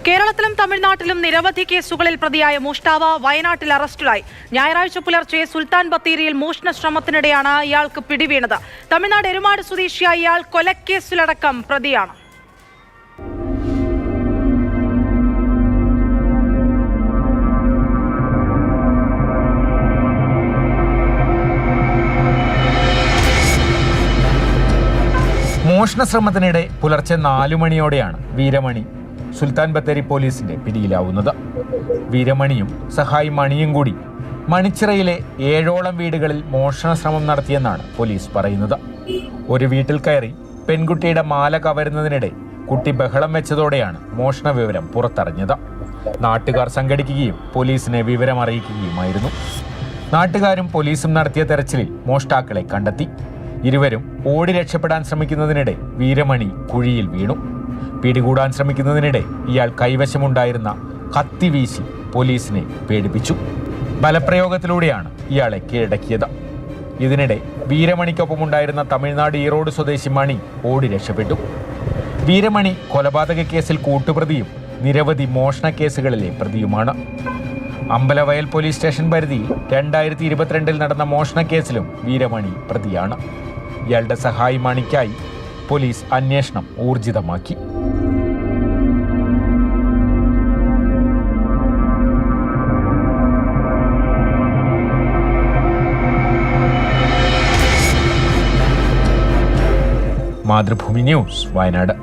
കേരളത്തിലും തമിഴ്നാട്ടിലും നിരവധി കേസുകളിൽ പ്രതിയായ മോഷ്ടാവ് വയനാട്ടിൽ അറസ്റ്റിലായി. ഞായറാഴ്ച പുലർച്ചെ സുൽത്താൻ ബത്തേരിയിൽ മോഷണ ശ്രമത്തിനിടെയാണ് ഇയാൾക്ക് പിടിവീണത്. തമിഴ്നാട് എരുമാട് സ്വദേശിയായ ഇയാൾ കൊലക്കേസിലടക്കം പ്രതിയാണ്. മോഷണ ശ്രമത്തിനിടെ പുലർച്ചെ 4 മണിയോടെയാണ് വീരമണി സുൽത്താൻ ബത്തേരി പോലീസിന്റെ പിടിയിലാവുന്നത്. വീരമണിയും സഹായി മണിയും കൂടി മണിച്ചിറയിലെ 7ഓളം വീടുകളിൽ മോഷണ ശ്രമം നടത്തിയെന്നാണ് പോലീസ് പറയുന്നത്. ഒരു വീട്ടിൽ കയറി പെൺകുട്ടിയുടെ മാല കവരുന്നതിനിടെ കുട്ടി ബഹളം വെച്ചതോടെയാണ് മോഷണ വിവരം പുറത്തറിഞ്ഞത്. നാട്ടുകാർ സംഘടിക്കുകയും പോലീസിനെ വിവരം അറിയിക്കുകയുമായിരുന്നു. നാട്ടുകാരും പോലീസും നടത്തിയ തെരച്ചിലിൽ മോഷ്ടാക്കളെ കണ്ടെത്തി. ഇരുവരും ഓടി രക്ഷപ്പെടാൻ ശ്രമിക്കുന്നതിനിടെ വീരമണി കുഴിയിൽ വീണു. പിടികൂടാൻ ശ്രമിക്കുന്നതിനിടെ ഇയാൾ കൈവശമുണ്ടായിരുന്ന കത്തി വീശി പോലീസിനെ പേടിപ്പിച്ചു. ബലപ്രയോഗത്തിലൂടെയാണ് ഇയാളെ കീഴടക്കിയത്. ഇതിനിടെ വീരമണിക്കൊപ്പമുണ്ടായിരുന്ന തമിഴ്നാട് ഈറോഡ് സ്വദേശി മണി ഓടി രക്ഷപ്പെട്ടു. വീരമണി കൊലപാതക കേസിൽ കൂട്ടുപ്രതിയും നിരവധി മോഷണ കേസുകളിലെ പ്രതിയുമാണ്. അമ്പലവയൽ പോലീസ് സ്റ്റേഷൻ പരിധിയിൽ 2022 നടന്ന മോഷണ കേസിലും വീരമണി പ്രതിയാണ്. ഇയാളുടെ സഹായി മണിക്കായി പോലീസ് അന്വേഷണം ഊർജിതമാക്കി. മാതൃഭൂമി ന്യൂസ്, വയനാട്.